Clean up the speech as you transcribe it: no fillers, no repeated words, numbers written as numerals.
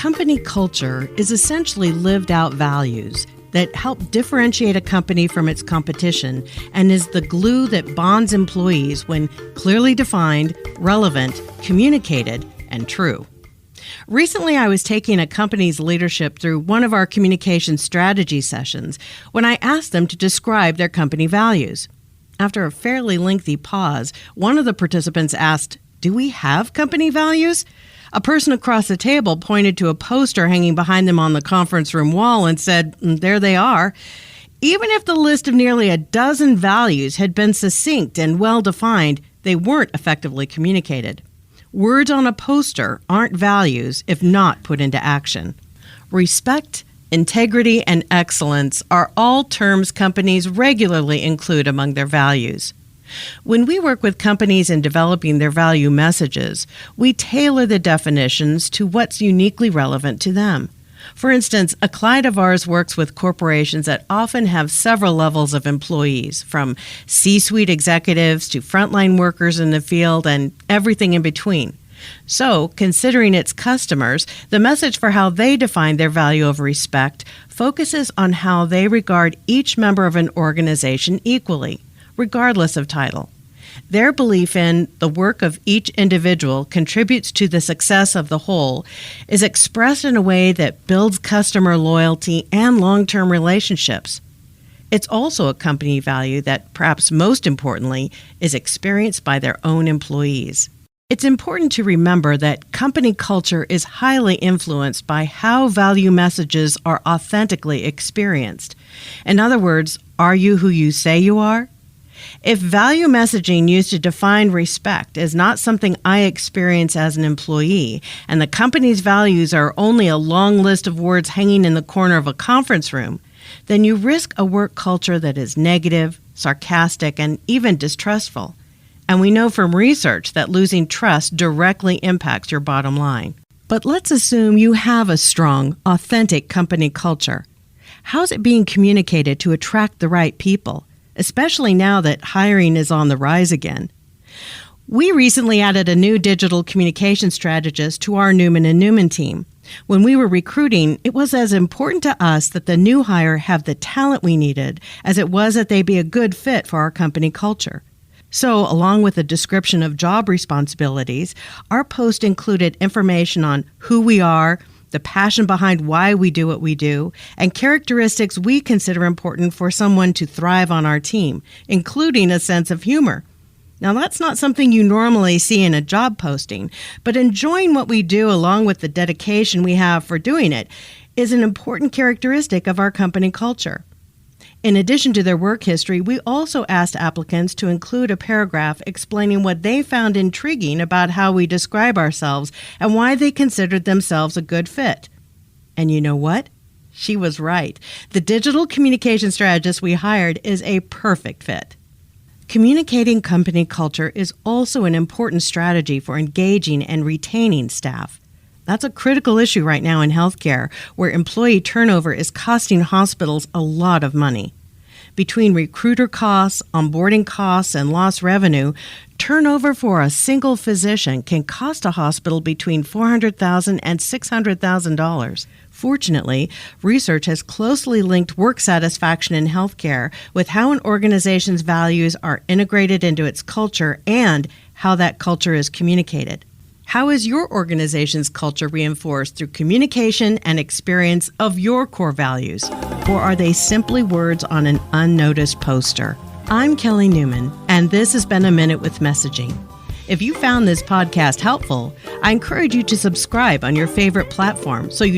Company culture is essentially lived out values that help differentiate a company from its competition and is the glue that bonds employees when clearly defined, relevant, communicated, and true. Recently, I was taking a company's leadership through one of our communication strategy sessions when I asked them to describe their company values. After a fairly lengthy pause, one of the participants asked, "Do we have company values?" A person across the table pointed to a poster hanging behind them on the conference room wall and said, "There they are." Even if the list of nearly a dozen values had been succinct and well-defined, they weren't effectively communicated. Words on a poster aren't values if not put into action. Respect, integrity, and excellence are all terms companies regularly include among their values. When we work with companies in developing their value messages, we tailor the definitions to what's uniquely relevant to them. For instance, a client of ours works with corporations that often have several levels of employees, from C-suite executives to frontline workers in the field and everything in between. So, considering its customers, the message for how they define their value of respect focuses on how they regard each member of an organization equally, regardless of title. Their belief in the work of each individual contributes to the success of the whole is expressed in a way that builds customer loyalty and long-term relationships. It's also a company value that, perhaps most importantly, is experienced by their own employees. It's important to remember that company culture is highly influenced by how value messages are authentically experienced. In other words, are you who you say you are? If value messaging used to define respect is not something I experience as an employee, and the company's values are only a long list of words hanging in the corner of a conference room, then you risk a work culture that is negative, sarcastic, and even distrustful. And we know from research that losing trust directly impacts your bottom line. But let's assume you have a strong, authentic company culture. How's it being communicated to attract the right people, especially now that hiring is on the rise again? We recently added a new digital communication strategist to our Newman Newman team. When we were recruiting, it was as important to us that the new hire have the talent we needed as it was that they be a good fit for our company culture. So, along with a description of job responsibilities, our post included information on who we are, the passion behind why we do what we do, and characteristics we consider important for someone to thrive on our team, including a sense of humor. Now, that's not something you normally see in a job posting, but enjoying what we do along with the dedication we have for doing it is an important characteristic of our company culture. In addition to their work history, we also asked applicants to include a paragraph explaining what they found intriguing about how we describe ourselves and why they considered themselves a good fit. And you know what? She was right. The digital communication strategist we hired is a perfect fit. Communicating company culture is also an important strategy for engaging and retaining staff. That's a critical issue right now in healthcare, where employee turnover is costing hospitals a lot of money. Between recruiter costs, onboarding costs, and lost revenue, turnover for a single physician can cost a hospital between $400,000 and $600,000. Fortunately, research has closely linked work satisfaction in healthcare with how an organization's values are integrated into its culture and how that culture is communicated. How is your organization's culture reinforced through communication and experience of your core values? Or are they simply words on an unnoticed poster? I'm Kelly Newman, and this has been A Minute with Messaging. If you found this podcast helpful, I encourage you to subscribe on your favorite platform so you